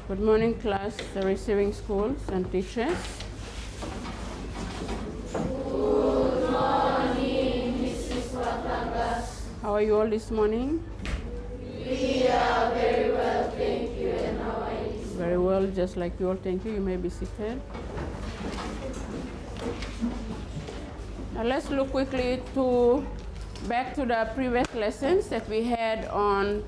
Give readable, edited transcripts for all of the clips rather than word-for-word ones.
Good morning, class, the receiving schools and teachers. Good morning, Mrs. Watangas. How are you all this morning? We are very well, thank you, and how are you? Very well, just like you all. Thank you. You may be seated. Now let's look quickly back to the previous lessons that we had on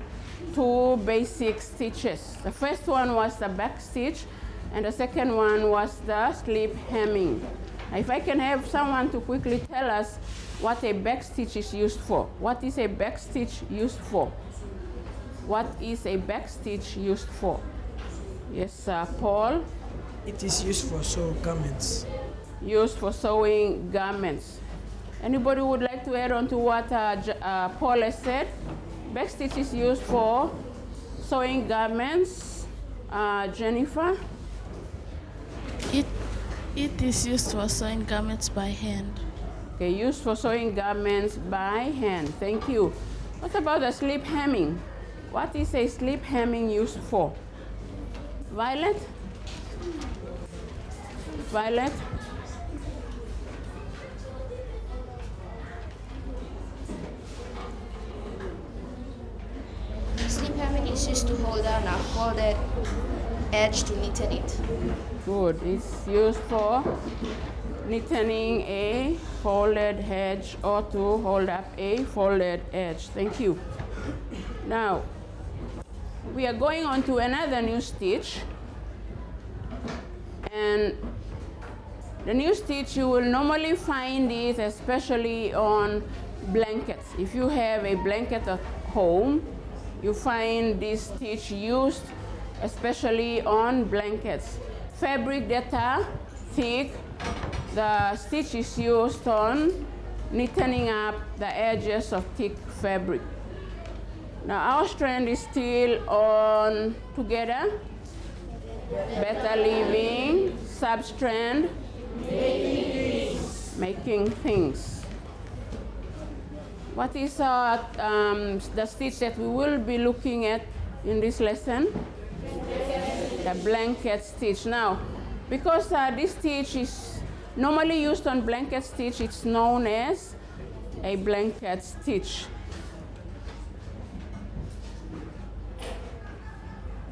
two basic stitches. The first one was the back stitch, and the second one was the slip hemming. Now, if I can have someone to quickly tell us what a back stitch is used for. What is a back stitch used for? What is a back stitch used for? Yes, Paul? It is used for sew garments. Used for sewing garments. Anybody would like to add on to what Paul has said? Backstitch is used for sewing garments. Jennifer? It is used for sewing garments by hand. Okay, used for sewing garments by hand. Thank you. What about the slip hemming? What is a slip hemming used for? Violet? Violet? Slip hemming is used to hold down a folded edge to neaten it. Good. It's used for neatening a folded edge or to hold up a folded edge. Thank you. Now, we are going on to another new stitch. And the new stitch, you will normally find it especially on blankets. If you have a blanket at home, you find this stitch used especially on blankets. Fabric that are thick, the stitch is used on neatening up the edges of thick fabric. Now our strand is still on together. Better living, substrand, making things. What is the stitch that we will be looking at in this lesson? The blanket stitch. Now, because this stitch is normally used on blanket stitch, it's known as a blanket stitch.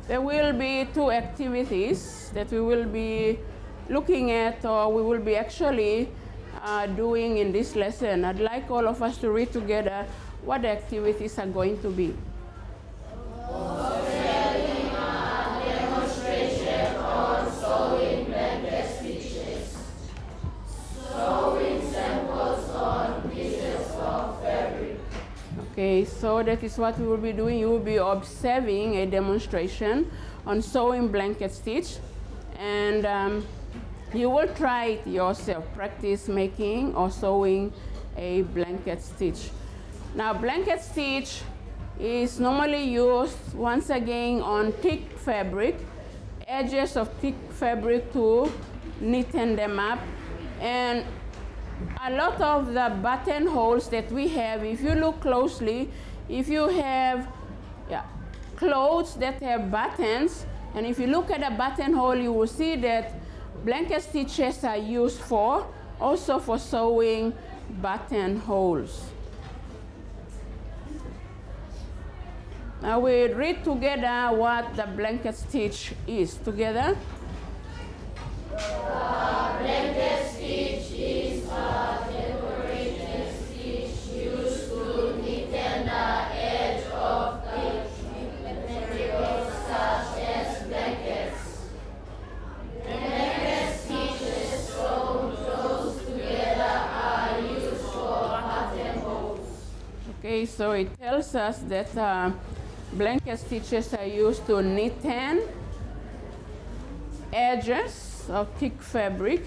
There will be two activities that we will be looking at, or we will be actually doing in this lesson. I'd like all of us to read together what the activities are going to be. Observing a demonstration on sewing blanket stitches. Sewing samples on pieces of fabric. Okay, so that is what we will be doing. You will be observing a demonstration on sewing blanket stitch, and you will try it yourself. Practice making or sewing a blanket stitch. Now, blanket stitch is normally used once again on thick fabric, edges of thick fabric to neaten them up. And a lot of the buttonholes that we have, if you look closely, if you have clothes that have buttons, and if you look at a buttonhole, you will see that blanket stitches are used also for sewing buttonholes. Now we read together what the blanket stitch is. Together. Blanket stitch is a decorative stitch used to neaten the edge of the materials such as blankets. Blanket stitches sewn close together are used for buttonholes. Okay, so it tells us that blanket stitches are used to neaten edges of thick fabric,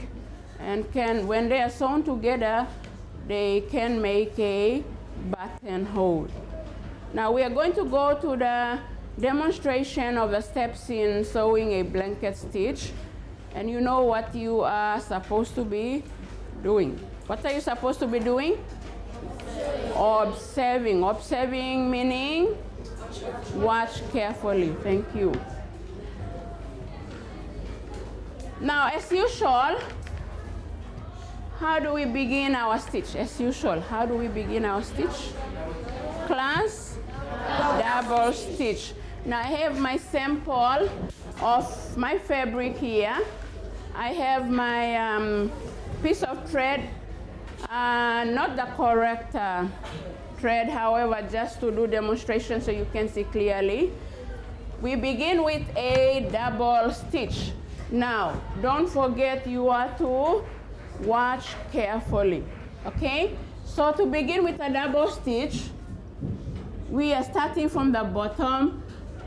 and when they are sewn together, they can make a buttonhole. Now we are going to go to the demonstration of the steps in sewing a blanket stitch, and you know what you are supposed to be doing. What are you supposed to be doing? Observing. Observing meaning watch carefully. Thank you. Now, as usual, how do we begin our stitch? As usual, how do we begin our stitch? Class, double stitch. Now I have my sample of my fabric here. I have my piece of thread, not the correct thread, however, just to do demonstration so you can see clearly. We begin with a double stitch. Now, don't forget you are to watch carefully, okay? So to begin with a double stitch, we are starting from the bottom.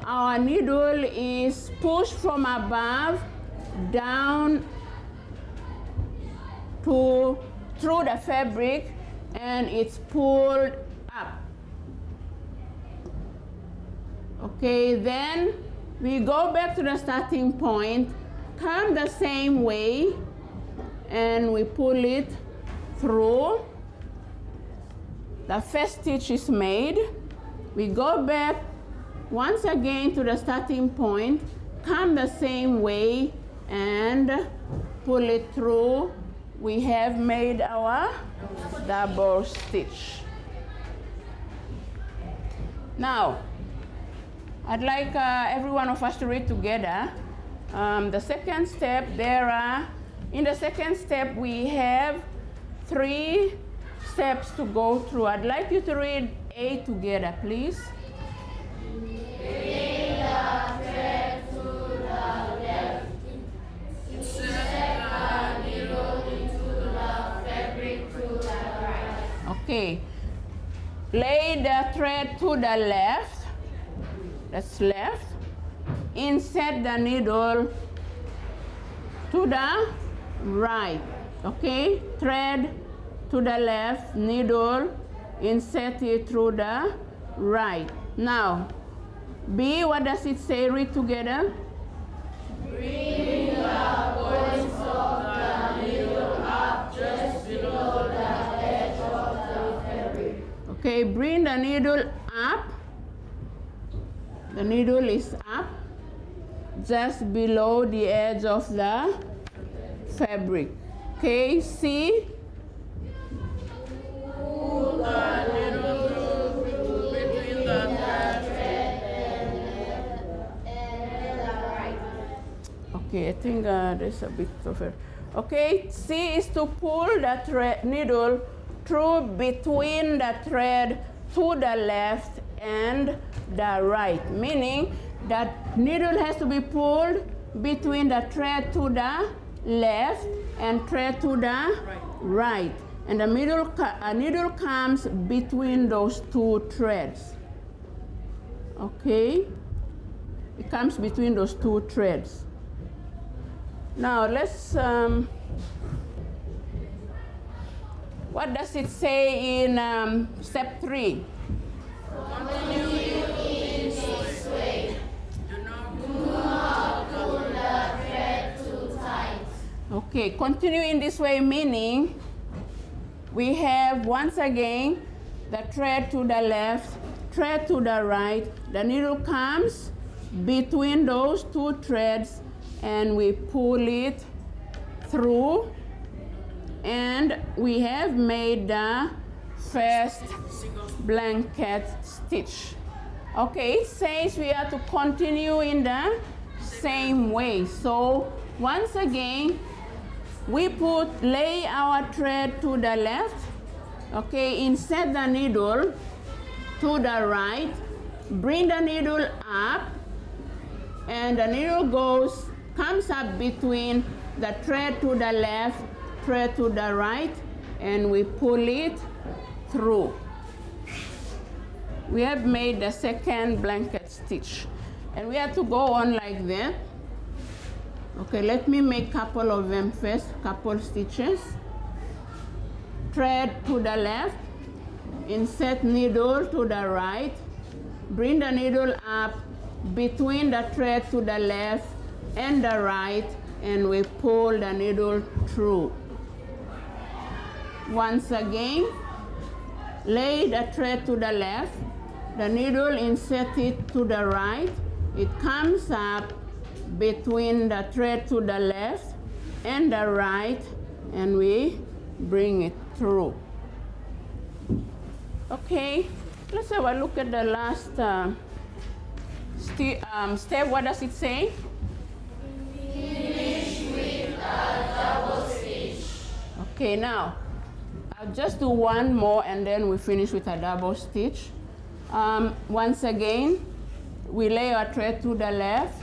Our needle is pushed from above down through the fabric, and it's pulled up. Okay, then we go back to the starting point, come the same way, and we pull it through. The first stitch is made. We go back once again to the starting point, come the same way, and pull it through. We have made our double stitch. Now, I'd like every one of us to read together. The second step, in the second step, we have 3 steps to go through. I'd like you to read A together, please. Bring the thread to the left. Insert the needle into the fabric to the right. Okay. Lay the thread to the left. That's left. Insert the needle to the right. Okay? Thread to the left, needle, insert it through the right. Now, B, what does it say? Read together. Bring the points of the needle up just below the edge of the fabric. Okay, bring the needle up. The needle is up just below the edge of the fabric. Okay, C. Pull the needle through between the thread and the right. Okay, I think there's a bit of it. Okay, C is to pull the needle through between the thread to the left and the right, meaning that needle has to be pulled between the thread to the left and thread to the right. And the needle comes between those 2 threads. Okay? It comes between those 2 threads. Now let's, what does it say in step 3? Continue in this way. Do not pull the thread too tight. Okay, continue in this way, meaning we have once again the thread to the left, thread to the right. The needle comes between those 2 threads and we pull it through, and we have made the first blanket stitch. Okay, it says we are to continue in the same way. So once again, we lay our thread to the left, okay, insert the needle to the right, bring the needle up, and the needle comes up between the thread to the left, thread to the right, and we pull it through. We have made the second blanket stitch, and we have to go on like that. Okay, let me make a couple of them first, couple stitches. Thread to the left, insert needle to the right, bring the needle up between the thread to the left and the right, and we pull the needle through. Once again, lay the thread to the left, the needle insert it to the right, it comes up between the thread to the left and the right, and we bring it through. Okay, let's have a look at the last step. What does it say? Finish with a double stitch. Okay, now I'll just do one more and then we finish with a double stitch. Once again, we lay our thread to the left,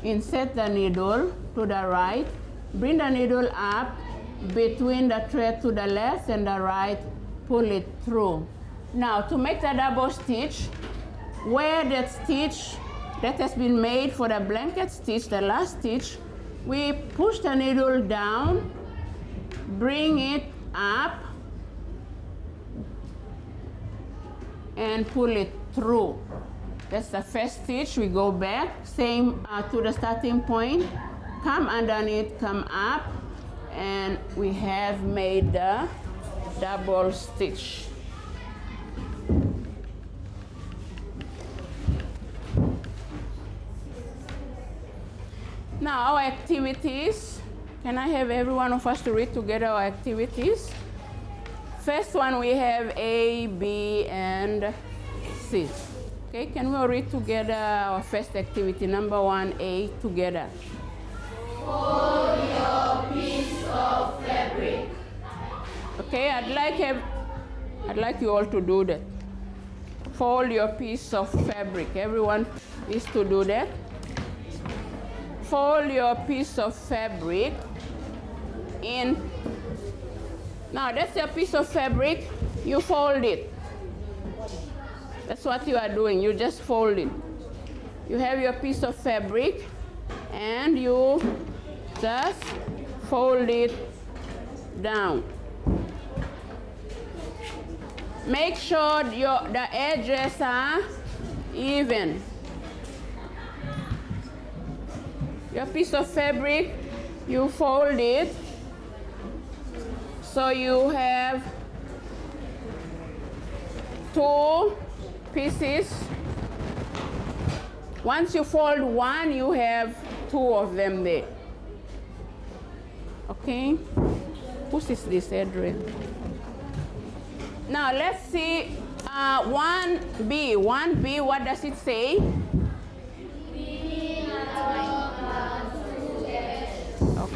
insert the needle to the right, bring the needle up between the thread to the left and the right, pull it through. Now, to make the double stitch, where that stitch that has been made for the blanket stitch, the last stitch, we push the needle down, bring it up, and pull it through. That's the first stitch. We go back, same to the starting point, come underneath, come up, and we have made the double stitch. Now our activities. Can I have every one of us to read together our activities? First one, we have A, B, and C. Okay, can we all read together our first activity, number 1, A, together? Fold your piece of fabric. Okay, I'd like you all to do that. Fold your piece of fabric. Everyone is to do that. Fold your piece of fabric in. Now that's your piece of fabric. You fold it. That's what you are doing. You just fold it. You have your piece of fabric and you just fold it down. Make sure the edges are even. Your piece of fabric, you fold it so you have 2 pieces. Once you fold one, you have 2 of them there. Okay? Whose is this, Adrian? Now let's see 1B. 1B, what does it say?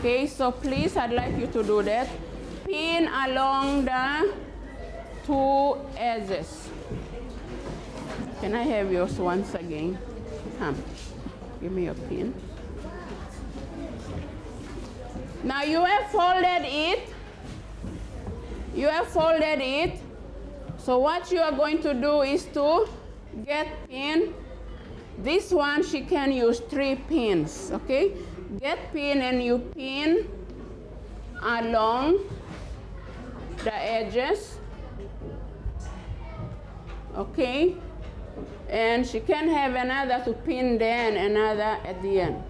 Okay, so please, I'd like you to do that. Pin along the 2 edges. Can I have yours once again? Come, give me your pin. Now you have folded it. You have folded it. So what you are going to do is to get pin. This one, she can use 3 pins, okay? Get pin and you pin along the edges, okay? And she can have another to pin there and another at the end.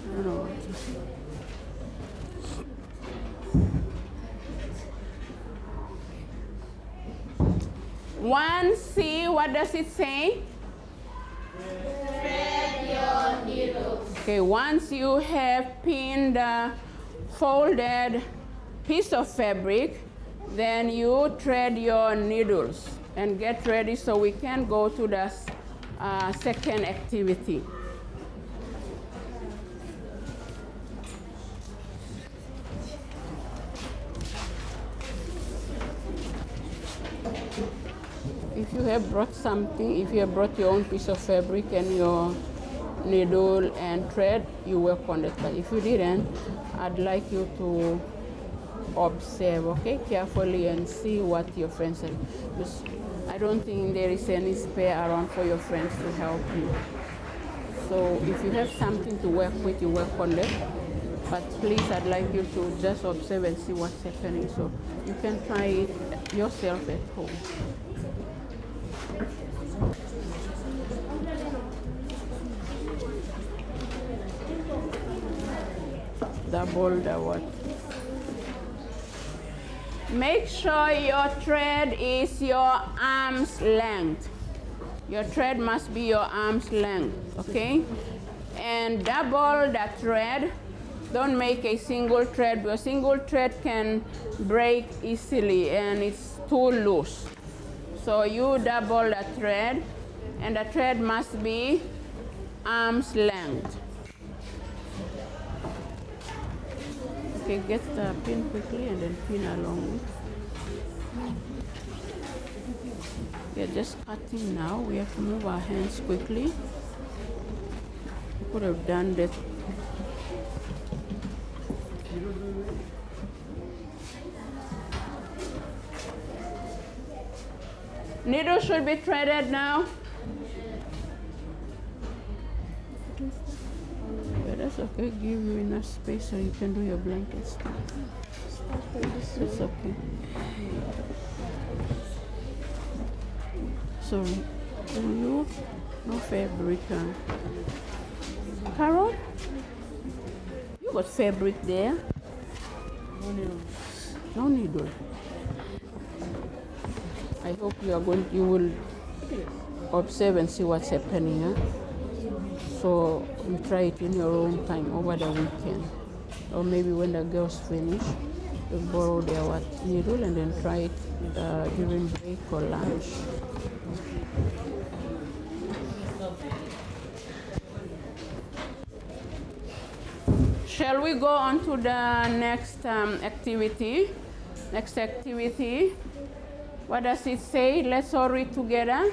I don't know what to say. 1C, what does it say? Thread your needles. Okay, once you have pinned the folded piece of fabric, then you thread your needles and get ready so we can go to the second activity. If you have brought something, if you have brought your own piece of fabric and your needle and thread, you work on it. But if you didn't, I'd like you to observe, okay, carefully and see what your friends said. Because I don't think there is any spare around for your friends to help you. So if you have something to work with, you work on it. But please, I'd like you to just observe and see what's happening so you can try it yourself at home. Double the what? Make sure your thread is your arm's length. Your thread must be your arm's length, okay? And double the thread. Don't make a single thread, because a single thread can break easily and it's too loose. So you double the thread, and the thread must be arm's length. Okay, get the pin quickly and then pin along. We are just cutting now. We have to move our hands quickly. We could have done that. Needle should be threaded now. Yeah, that's okay. Give you enough space so you can do your blankets. It's okay. Sorry. You? No fabric. Carol? You got fabric there? No needle. No needle. I hope you will observe and see what's happening. Huh? So you try it in your own time over the weekend. Or maybe when the girls finish, you borrow their needle and then try it during break or lunch. Shall we go on to the next activity? Next activity. What does it say? Let's all read together.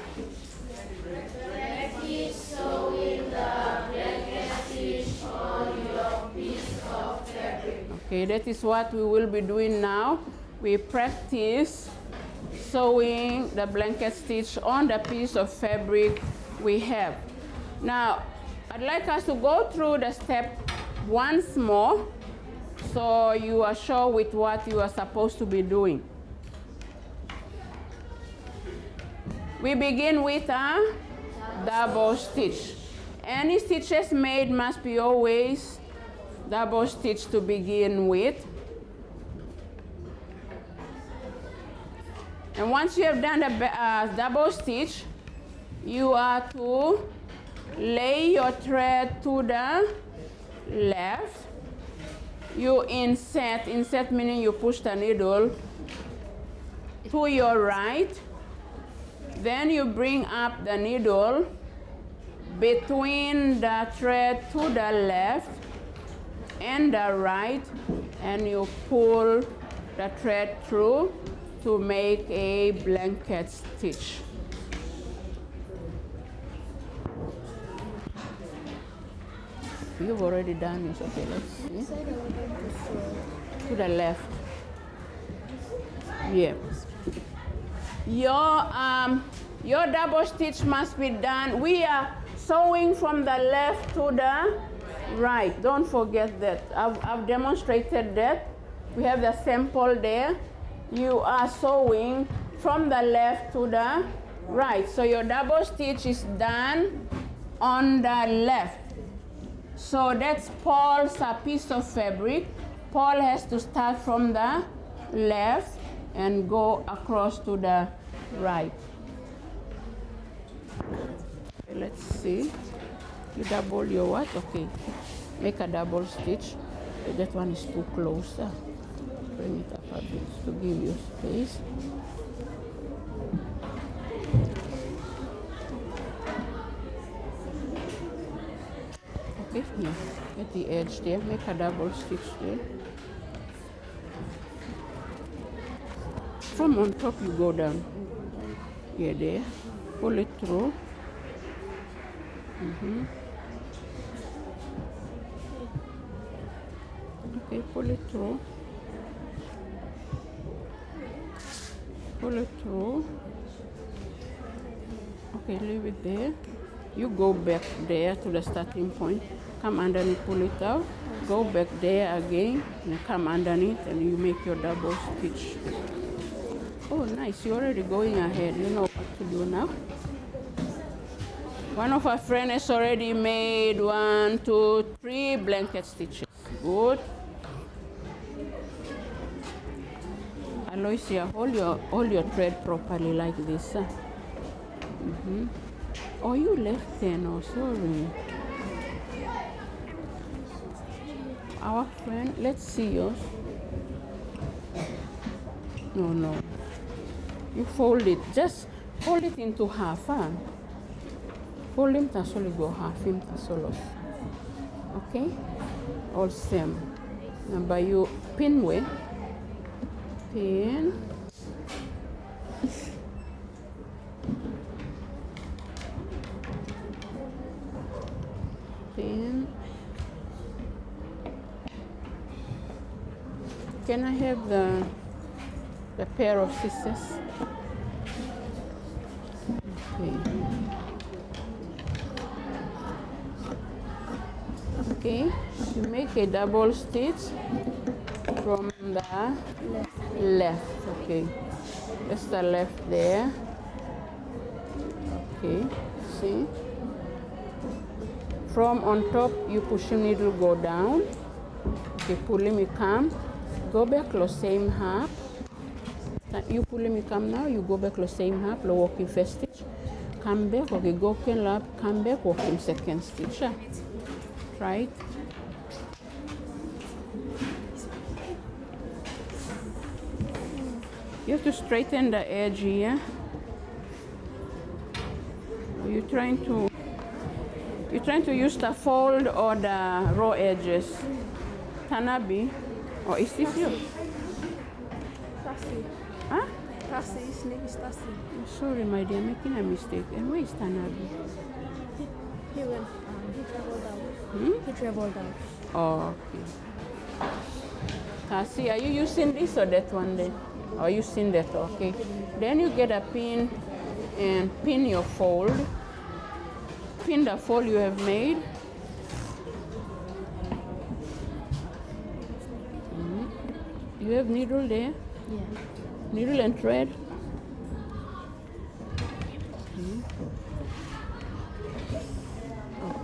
Practice sewing the blanket stitch on your piece of fabric. Okay, that is what we will be doing now. We practice sewing the blanket stitch on the piece of fabric we have. Now, I'd like us to go through the step once more so you are sure with what you are supposed to be doing. We begin with a double stitch. Any stitches made must be always double stitch to begin with. And once you have done the double stitch, you are to lay your thread to the left. You insert meaning you push the needle to your right. Then you bring up the needle between the thread to the left and the right, and you pull the thread through to make a blanket stitch. You've already done this. Okay, let's see. To the left. Yeah. Your double stitch must be done. We are sewing from the left to the right. Don't forget that. I've demonstrated that. We have the sample there. You are sewing from the left to the right. So your double stitch is done on the left. So that's Paul's piece of fabric. Paul has to start from the left and go across to the right. Okay, let's see. You double your what? Okay. Make a double stitch. Okay, that one is too close. Bring it up a bit to give you space. Okay, here. At the edge there, make a double stitch there. From on top you go down. Here, there. Pull it through. Okay, pull it through. Pull it through. Okay, leave it there. You go back there to the starting point. Come underneath, pull it out. Go back there again and come underneath, and you make your double stitch. Oh, nice. You're already going ahead. You know what to do now. One of our friends has already made 1, 2, 3 blanket stitches. Good. Aloysia, hold your thread properly like this. Oh, you left then. Oh, sorry. Our friend, let's see yours. No. You fold it. Just fold it into half. Fold him to solo go half him to solo. Okay? All same. Number you pin way. Pin. Pin. Can I have the pair of scissors? Okay. Okay, you make a double stitch from the left. Okay, that's the left there. Okay, see? From on top, you push your needle, go down. Okay, pull me come, go back to same half. You pull me come now, you go back to same half, walking first stitch, come back, okay, go can lap, come back, walking second stitch. Right? You have to straighten the edge here. You're trying to use the fold or the raw edges. Tanabi, or is this you? Tassi. Huh? Tassi, his name is Tassi. Sorry, my dear, making a mistake. And where is Tanabi? He went, he traveled out. Hmm? He traveled out. Oh, okay. Kasi, are you using this or that one then? Or using that? Okay. Then you get a pin and pin your fold. Pin the fold you have made. You have needle there? Yeah. Needle and thread?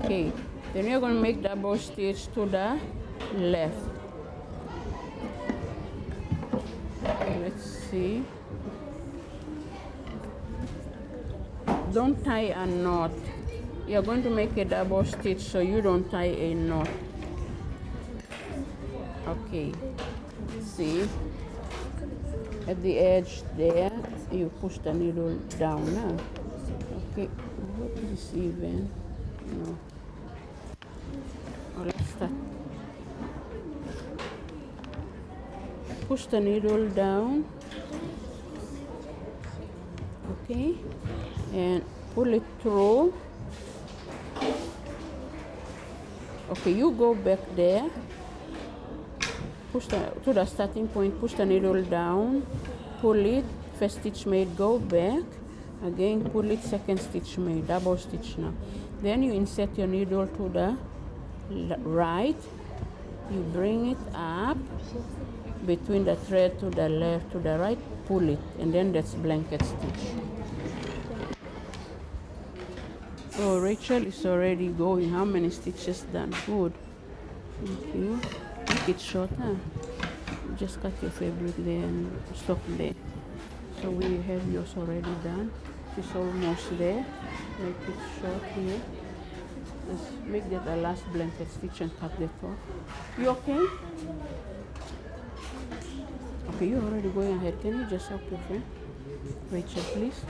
Okay. Then you're going to make double stitch to the left. Let's see. Don't tie a knot. You're going to make a double stitch so you don't tie a knot. Okay. See? At the edge there, you push the needle down. Okay. What is this even? No. Oh, let's start. Push the needle down. Okay. And pull it through. Okay, you go back there. Push to the starting point, push the needle down, pull it, first stitch made, go back, again pull it, second stitch made, double stitch now. Then you insert your needle to the right, you bring it up, between the thread to the left, to the right, pull it, and then that's blanket stitch. Oh, Rachel is already going. How many stitches done? Good. Thank you. Make it shorter. Just cut your fabric there and stop there. So we have yours already done. It's almost there. Make it short here. Just make that the last blanket stitch and cut that off. You okay? Okay, you're already going ahead. Can you just help your friend? Rachel, please.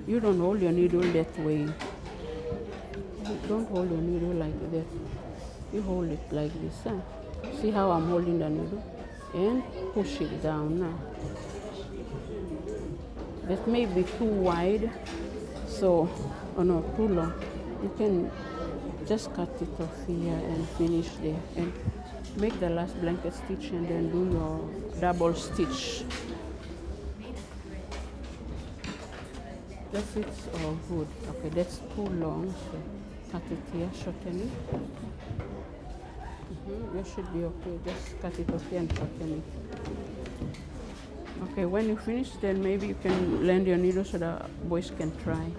You don't hold your needle that way. Don't hold your needle like that. You hold it like this. Huh? See how I'm holding the needle? And push it down now. That may be too wide, so, oh no, too long. You can just cut it off here and finish there. And make the last blanket stitch and then do your double stitch. That's it. Oh, good. Okay, that's too long, so cut it here, shorten it. You should be okay. Just cut it off here and shorten it. Okay, when you finish, then maybe you can lend your needle so the boys can try.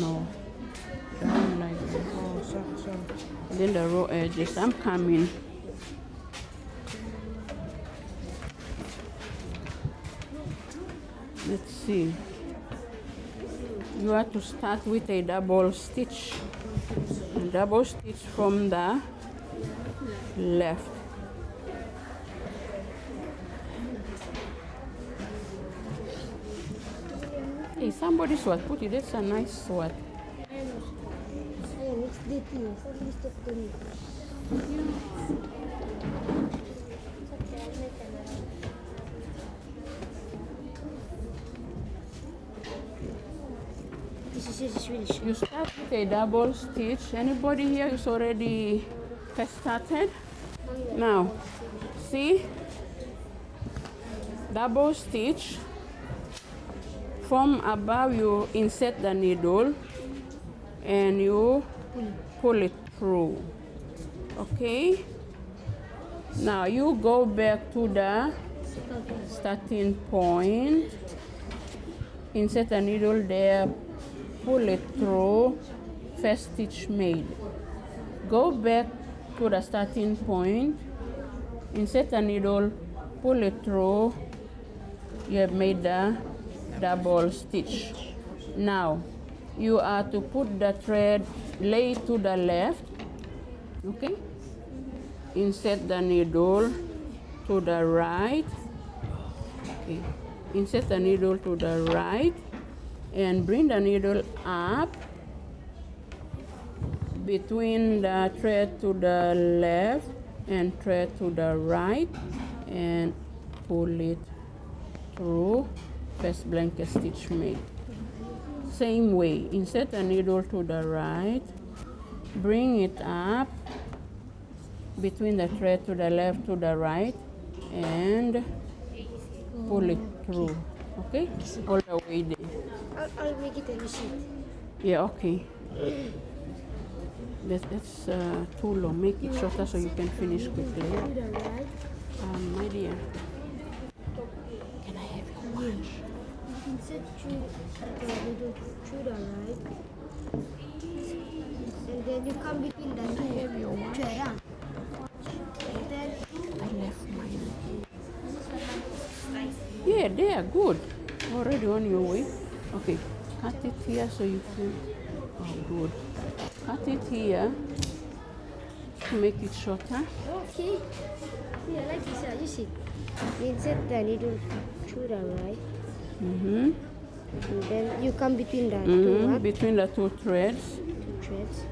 No. Down like this. Oh, sorry. Then the raw edges. I'm coming. Let's see. You have to start with a double stitch. A double stitch from the left. Hey, somebody swat. Put it. That's a nice swat. You start with a double stitch. Anybody here is already has started? Now, see? Double stitch. From above you insert the needle and you pull it through. Okay? Now you go back to the starting point. Insert the needle there, pull it through, first stitch made. Go back to the starting point, insert the needle, pull it through, you have made the double stitch. Now you are to put the thread, lay to the left, okay? Insert the needle to the right, okay? Insert the needle to the right and bring the needle up between the thread to the left and thread to the right and pull it through, first blanket stitch made. Same way, insert the needle to the right, bring it up between the thread to the left to the right and pull it through, okay? All the way there. I'll make it in a sheet. Yeah, okay. That's too long. Make it shorter so you can finish quickly. My dear, can I have your lunch? You can sit through the right. And then you come between the two thread. And then I left mine. Yeah, they are good. Already on your way. Okay, cut it here so you can. Oh, good. Cut it here to make it shorter. okay. Yeah, like this. You see. You insert the needle through the right. Mm-hmm. And then you come between the two what? Between the two threads. Two threads.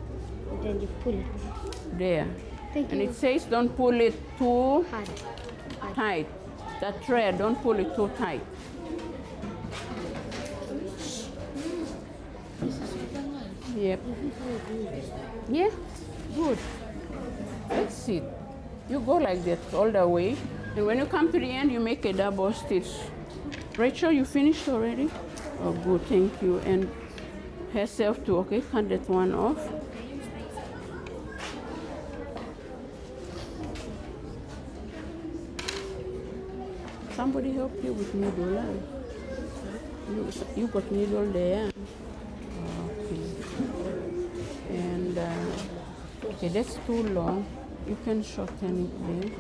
And then you pull it. There. Thank And you. it says don't pull it too Hard. tight. The thread, don't pull it too tight. Yep. Yeah, good. That's it. You go like that all the way. And when you come to the end, you make a double stitch. Rachel, you finished already? Oh, good, thank you. And herself too, okay? Cut that one off. Somebody help you with needle, huh? You got needle there. Okay. And, okay, that's too long. You can shorten it there.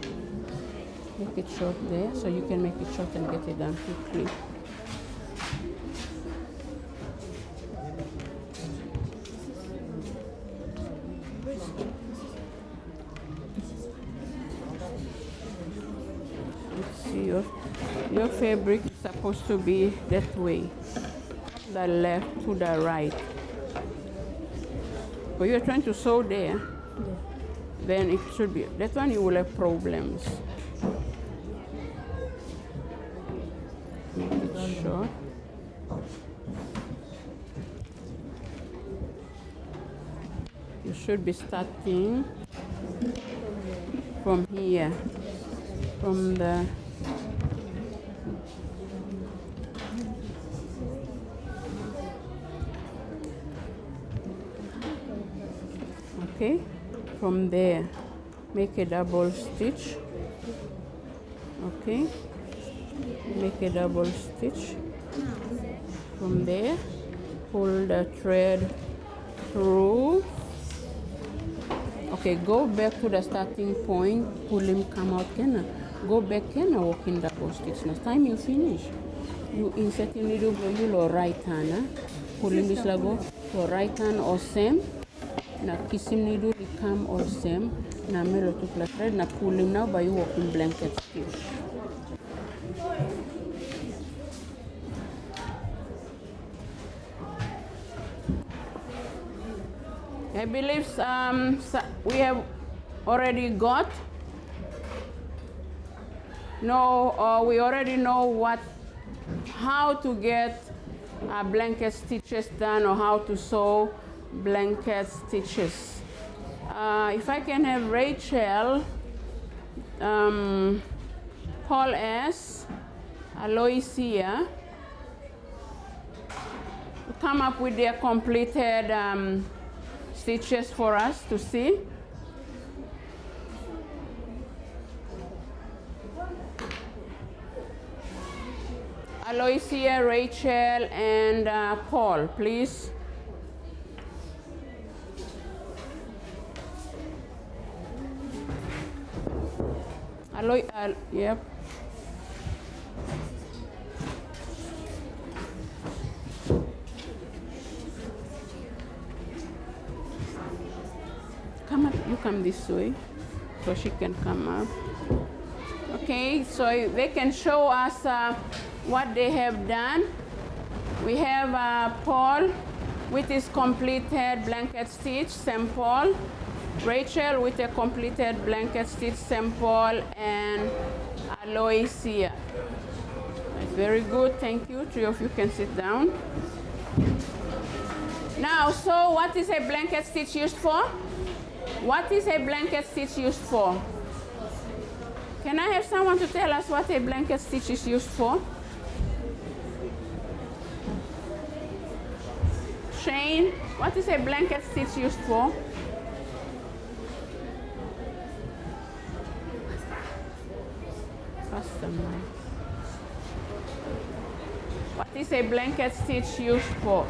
Make it short there, so you can make it short and get it done quickly. Let's see, your fabric is supposed to be that way, the left to the right. But you're trying to sew there, then it should be, that one you will have problems. Make it short. You should be starting from here, from the okay, from there make a double stitch, okay, make a double stitch from there, pull the thread through. Okay, go back to the starting point, pull him, come out, Kenna. Go back, Kenna, walk in double stitch. Next time you finish, you insert in needle blow, you low right hand, pull him this lago, to right hand or same. Now kiss him needle, he come all same. Now melo to plus thread, now pull him now by you walking blanket stitch. I believe we have already got we already know how to get blanket stitches done or how to sew blanket stitches. If I can have Rachel, Paul S, Aloysia, to come up with their completed stitches for us to see. Aloysia, Rachel, and Paul, please. Yep. Come up, you come this way, so she can come up. Okay, so they can show us what they have done. We have Paul with his completed blanket stitch sample, Rachel with a completed blanket stitch sample, and Aloysia. That's very good, thank you. Three of you can sit down. Now, so what is a blanket stitch used for? What is a blanket stitch used for? Can I have someone to tell us what a blanket stitch is used for? Shane, what is a blanket stitch used for? What is a blanket stitch used for?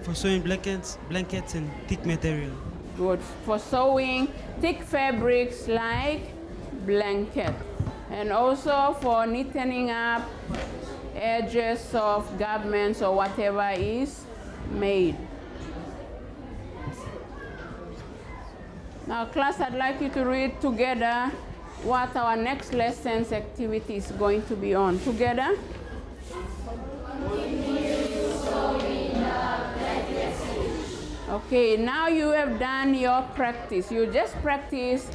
For sewing blankets and thick material. Good. For sewing thick fabrics like blanket. And also for neatening up edges of garments or whatever is made. Now class, I'd like you to read together what our next lesson's activity is going to be on. Together? Okay, now you have done your practice. You just practice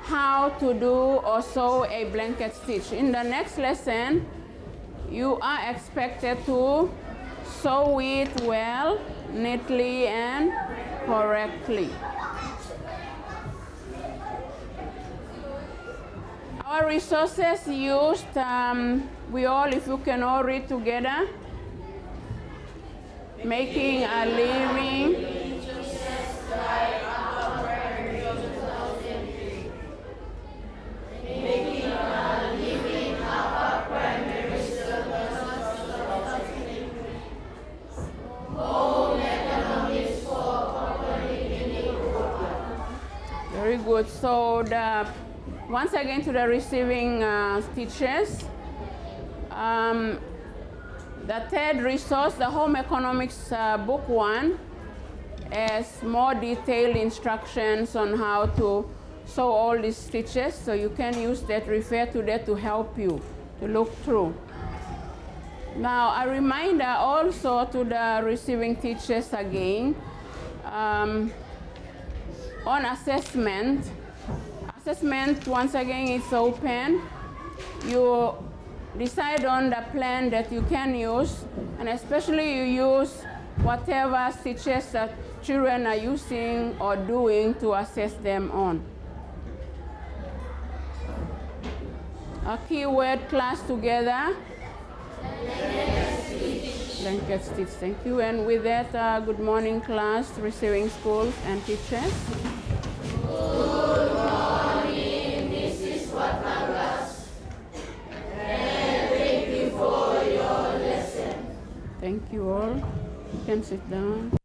how to do or sew a blanket stitch. In the next lesson, you are expected to sew it well, neatly, and correctly. Our resources used, if you can all read together. Making a living. Very good. So once again to the receiving stitches. The third resource, the Home Economics Book 1, has more detailed instructions on how to sew all these stitches. So you can use that, refer to that to help you to look through. Now, a reminder also to the receiving teachers again, on assessment. Assessment, once again, is open. You decide on the plan that you can use, and especially you use whatever stitches that children are using or doing to assess them on. A keyword class together. Blanket stitch, thank you. And with that, good morning class, receiving schools and teachers. Good morning, Mrs. Watangas. And thank you for your lesson. Thank you all. You can sit down.